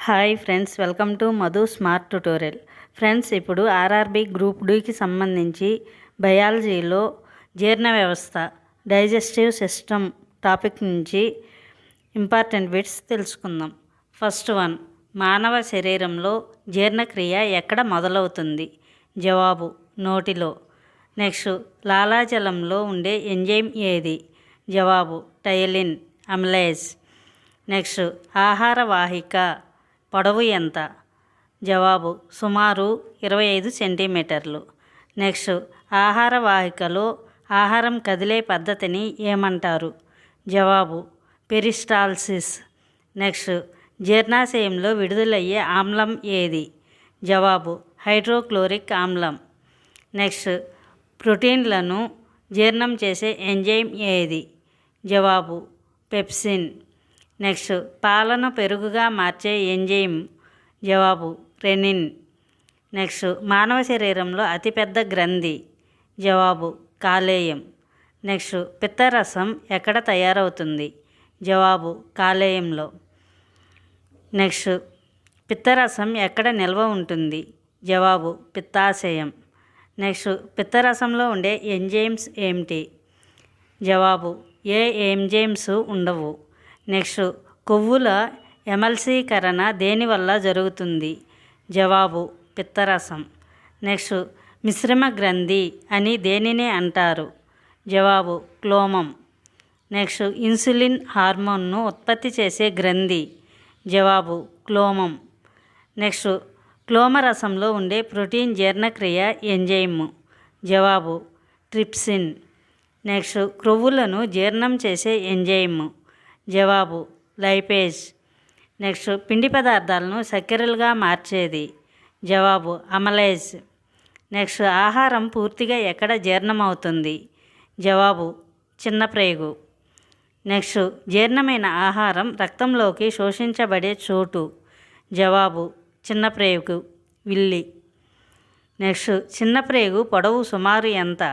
Hi friends, welcome to Madhu smart tutorial. Friends, ఇప్పుడు RRB group డీకి సంబంధించి బయాలజీలో జీర్ణ వ్యవస్థ, డైజెస్టివ్ సిస్టమ్ టాపిక్ నుంచి ఇంపార్టెంట్ బిట్స్ తెలుసుకుందాం. ఫస్ట్ వన్, మానవ శరీరంలో జీర్ణక్రియ ఎక్కడ మొదలవుతుంది? జవాబు నోటిలో. నెక్స్ట్, లాలాజలంలో ఉండే ఎంజైమ్ ఏది? జవాబు టైలిన్ అమిలేజ్. నెక్స్ట్, ఆహార వాహిక పొడవు ఎంత? జవాబు సుమారు 25 సెంటీమీటర్లు. నెక్స్ట్, ఆహార వాహికలో ఆహారం కదిలే పద్ధతిని ఏమంటారు? జవాబు పెరిస్టాల్సిస్. నెక్స్ట్, జీర్ణాశయంలో విడుదలయ్యే ఆమ్లం ఏది? జవాబు హైడ్రోక్లోరిక్ ఆమ్లం. నెక్స్ట్, ప్రోటీన్లను జీర్ణం చేసే ఎంజైమ్ ఏది? జవాబు పెప్సిన్. నెక్స్ట్, పాలను పెరుగుగా మార్చే ఎంజైమ్? జవాబు రెనిన్. నెక్స్ట్, మానవ శరీరంలో అతిపెద్ద గ్రంథి? జవాబు కాలేయం. నెక్స్ట్, పిత్తరసం ఎక్కడ తయారవుతుంది? జవాబు కాలేయంలో. నెక్స్ట్, పిత్తరసం ఎక్కడ నిల్వ ఉంటుంది? జవాబు పిత్తాశయం. నెక్స్ట్, పిత్తరసంలో ఉండే ఎంజైమ్స్ ఏమిటి? జవాబు ఏ ఎంజైమ్స్ ఉండవు. నెక్స్ట్, కొవ్వుల ఎమల్సీకరణ దేనివల్ల జరుగుతుంది? జవాబు పిత్తరసం. నెక్స్ట్, మిశ్రమ గ్రంథి అని దేనిని అంటారు? జవాబు క్లోమం. నెక్స్ట్, ఇన్సులిన్ హార్మోన్ను ఉత్పత్తి చేసే గ్రంథి? జవాబు క్లోమం. నెక్స్ట్, క్లోమరసంలో ఉండే ప్రోటీన్ జీర్ణక్రియ ఎంజైమ్? జవాబు ట్రిప్సిన్. నెక్స్ట్, క్రొవ్వులను జీర్ణం చేసే ఎంజైమ్? జవాబు లైపేజ్. నెక్స్ట్, పిండి పదార్థాలను చక్కెరలుగా మార్చేది? జవాబు అమలేజ్. నెక్స్ట్, ఆహారం పూర్తిగా ఎక్కడ జీర్ణమవుతుంది? జవాబు చిన్న ప్రేగు. నెక్స్ట్, జీర్ణమైన ఆహారం రక్తంలోకి శోషించబడే చోటు? జవాబు చిన్న ప్రేగు విల్లి. నెక్స్ట్, చిన్న ప్రేగు పొడవు సుమారు ఎంత?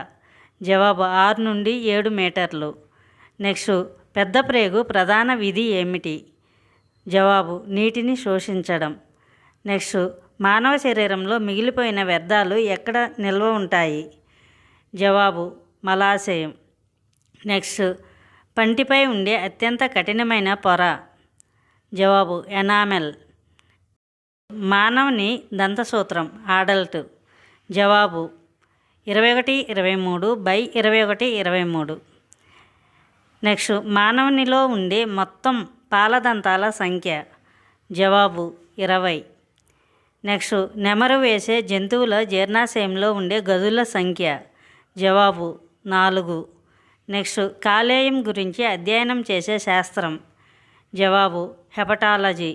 జవాబు 6 నుండి 7 మీటర్లు. నెక్స్ట్, పెద్ద ప్రేగు ప్రధాన విధి ఏమిటి? జవాబు నీటిని శోషించడం. నెక్స్ట్, మానవ శరీరంలో మిగిలిపోయిన వ్యర్థాలు ఎక్కడ నిల్వ ఉంటాయి? జవాబు మలాశయం. నెక్స్ట్, పంటిపై ఉండే అత్యంత కఠినమైన పొర? జవాబు ఎనామెల్. మానవుని దంతసూత్రం అడల్ట్? జవాబు 21-23/21-23. నెక్స్ట్, మానవునిలో ఉండే మొత్తం పాలదంతాల సంఖ్య? జవాబు 20. నెక్స్ట్, నెమరు వేసే జంతువుల జీర్ణాశయంలో ఉండే గదుల సంఖ్య? జవాబు 4. నెక్స్ట్, కాలేయం గురించి అధ్యయనం చేసే శాస్త్రం? జవాబు hepatology.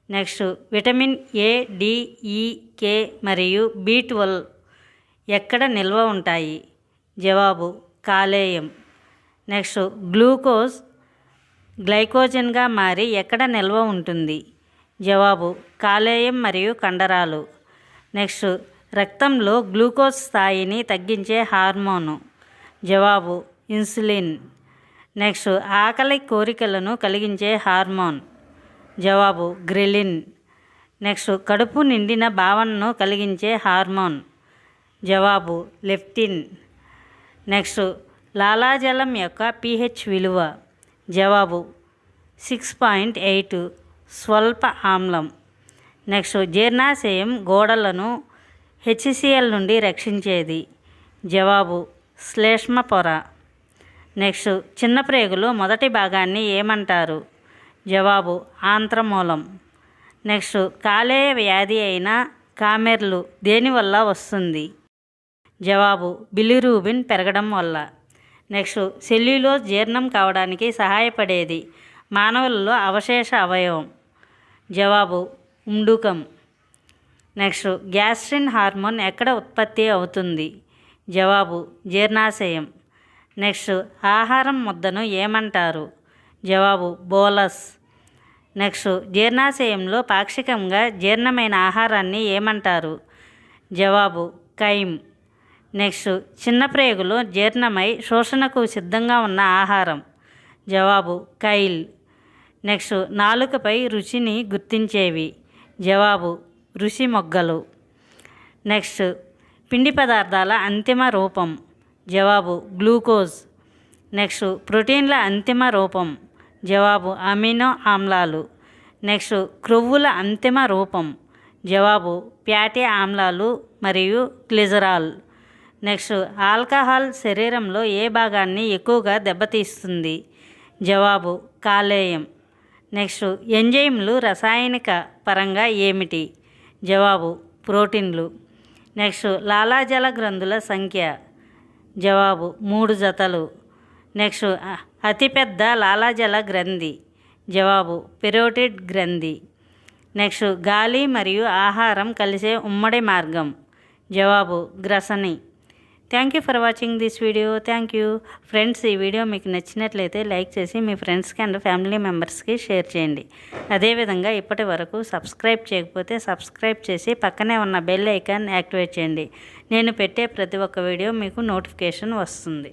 Next, vitamin A, D, E, K మరియు B12 ఎక్కడ నిల్వ ఉంటాయి? జవాబు కాలేయం. నెక్స్ట్, గ్లూకోజ్ గ్లైకోజన్గా మారి ఎక్కడ నిల్వ ఉంటుంది? జవాబు కాలేయం మరియు కండరాలు. నెక్స్ట్, రక్తంలో గ్లూకోజ్ స్థాయిని తగ్గించే హార్మోను? జవాబు ఇన్సులిన్. నెక్స్ట్, ఆకలి కోరికలను కలిగించే హార్మోన్? జవాబు గ్రెలిన్. నెక్స్ట్, కడుపు నిండిన భావనను కలిగించే హార్మోన్? జవాబు లెప్టిన్. నెక్స్ట్, లాలాజలం యొక్క pH విలువ? జవాబు 6.8 స్వల్ప ఆమ్లం. నెక్స్ట్, జీర్ణాశయం గోడలను HCl నుండి రక్షించేది? జవాబు శ్లేష్మ పొర. నెక్స్ట్, చిన్న ప్రేగులో మొదటి భాగాన్ని ఏమంటారు? జవాబు ఆంత్రమూలం. నెక్స్ట్, కాలేయ వ్యాధి అయిన కామెర్లు దేనివల్ల వస్తుంది? జవాబు బిలిరూబిన్ పెరగడం వల్ల. నెక్స్ట్, సెల్యులోజ్ జీర్ణం కావడానికి సహాయపడేది మానవులలో అవశేష అవయవం? జవాబు ఉండుకం. నెక్స్ట్, గ్యాస్ట్రిన్ హార్మోన్ ఎక్కడ ఉత్పత్తి అవుతుంది? జవాబు జీర్ణాశయం. నెక్స్ట్, ఆహారం ముద్దను ఏమంటారు? జవాబు బోలస్. నెక్స్ట్, జీర్ణాశయంలో పాక్షికంగా జీర్ణమైన ఆహారాన్ని ఏమంటారు? జవాబు కైమ్. నెక్స్ట్, చిన్న ప్రేగులో జీర్ణమై శోషణకు సిద్ధంగా ఉన్న ఆహారం? జవాబు కైల్. నెక్స్ట్ నాలుకపై రుచిని గుర్తించేవి. జవాబు రుచి మొగ్గలు. నెక్స్ట్ పిండి పదార్థాల అంతిమ రూపం. జవాబు గ్లూకోజ్. నెక్స్ట్ ప్రోటీన్ల అంతిమ రూపం. జవాబు అమినో ఆమ్లాలు. నెక్స్ట్ క్రొవ్వుల అంతిమ రూపం. జవాబు ఫ్యాటీ ఆమ్లాలు మరియు గ్లిజరాల్. నెక్స్ట్ ఆల్కహాల్ శరీరంలో ఏ భాగాన్ని ఎక్కువగా దెబ్బతీస్తుంది? జవాబు కాలేయం. నెక్స్ట్ ఎంజైమ్లు రసాయనిక పరంగా ఏమిటి? జవాబు ప్రోటీన్లు. నెక్స్ట్ లాలాజల గ్రంథుల సంఖ్య. జవాబు 3 జతలు. నెక్స్ట్ అతిపెద్ద లాలాజల గ్రంథి. జవాబు పెరోటిడ్ గ్రంథి. నెక్స్ట్ గాలి మరియు ఆహారం కలిసే ఉమ్మడి మార్గం. జవాబు గ్రసని. Thank you for watching this video. Thank you friends. ఈ వీడియో మీకు నచ్చినట్లయితే లైక్ చేసి మీ ఫ్రెండ్స్కి అండ్ ఫ్యామిలీ మెంబర్స్కి షేర్ చేయండి. అదేవిధంగా ఇప్పటి వరకు సబ్స్క్రైబ్ చేయకపోతే సబ్స్క్రైబ్ చేసి పక్కనే ఉన్న బెల్ ఐకాన్ యాక్టివేట్ చేయండి. నేను పెట్టే ప్రతి ఒక్క వీడియో మీకు నోటిఫికేషన్ వస్తుంది.